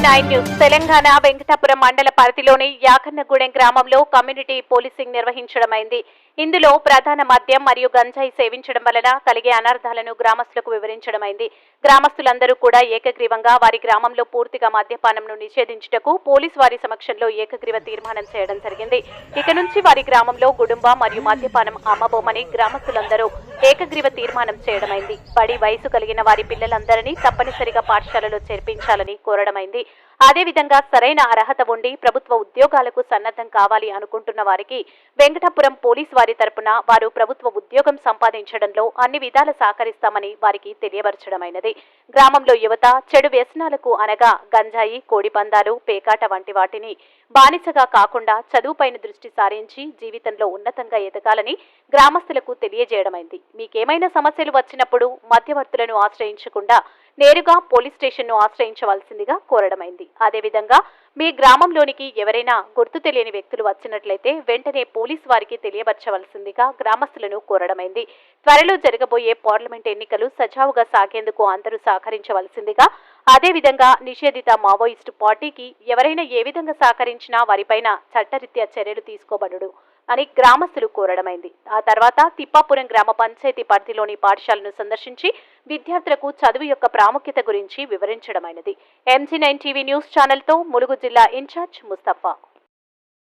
MG9 news Telangana Venkatapuram మండల పరిధిలోని యాకన్నగూడెం గ్రామంలో కమ్యూనిటీ పోలీసింగ్ నిర్వహించడమైంది. ఇందులో ప్రధాన మద్యం మరియు గంజాయి సేవించడం వలన కలిగే అనర్థాలను గ్రామస్తులకు వివరించడమైంది. గ్రామస్తులందరూ కూడా ఏకగ్రీవంగా వారి గ్రామంలో పూర్తిగా మద్యపానంను నిషేధించుటకు పోలీసు వారి సమక్షంలో ఏకగ్రీవ తీర్మానం చేయడం జరిగింది. ఇక నుంచి వారి గ్రామంలో గుడుంబ మరియు మద్యపానం అమ్మబోమని గ్రామస్తులందరూ ఏకగ్రీవ తీర్మానం చేయడమైంది. బడి వయసు కలిగిన వారి పిల్లలందరినీ తప్పనిసరిగా పాఠశాలలో చేర్పించాలని కోరడమైంది. అదేవిధంగా సరైన అర్హత ఉండి ప్రభుత్వ ఉద్యోగాలకు సన్నద్ధం కావాలి అనుకుంటున్న వారికి వెంకటాపురం పోలీసు వారి తరపున వారు ప్రభుత్వ ఉద్యోగం సంపాదించడంలో అన్ని విధాల సహకరిస్తామని వారికి తెలియపరచడమైనది. గ్రామంలో యువత చెడు వ్యసనాలకు అనగా గంజాయి, కోడిపందాలు, పేకాట వంటి వాటిని బానిసగా కాకుండా చదువుపైన దృష్టి సారించి జీవితంలో ఉన్నతంగా ఎదగాలని గ్రామస్తులకు తెలియజేయడమైంది. మీకేమైనా సమస్యలు వచ్చినప్పుడు మధ్యవర్తులను ఆశ్రయించకుండా నేరుగా పోలీస్ స్టేషన్ను ఆశ్రయించవలసిందిగా కోరడమైంది. అదేవిధంగా మీ గ్రామంలోనికి ఎవరైనా గుర్తు తెలియని వ్యక్తులు వచ్చినట్లయితే వెంటనే పోలీసు వారికి తెలియపరచవలసిందిగా గ్రామస్తులను కోరడమైంది. త్వరలో జరగబోయే పార్లమెంట్ ఎన్నికలు సజావుగా సాగేందుకు అందరూ సహకరించవలసిందిగా, అదేవిధంగా నిషేధిత మావోయిస్టు పార్టీకి ఎవరైనా ఏ విధంగా సహకరించినా వారిపైన చట్టరీత్యా చర్యలు తీసుకోబడును అని గ్రామస్తులు కోరడమైంది. ఆ తర్వాత తిప్పాపురం గ్రామ పంచాయతీ పరిధిలోని పాఠశాలను సందర్శించి విద్యార్థులకు చదువు యొక్క ప్రాముఖ్యత గురించి వివరించడమైనది. MG9 టీవీ న్యూస్ ఛానల్తో ములుగు జిల్లా ఇన్ఛార్జ్ ముస్తఫా.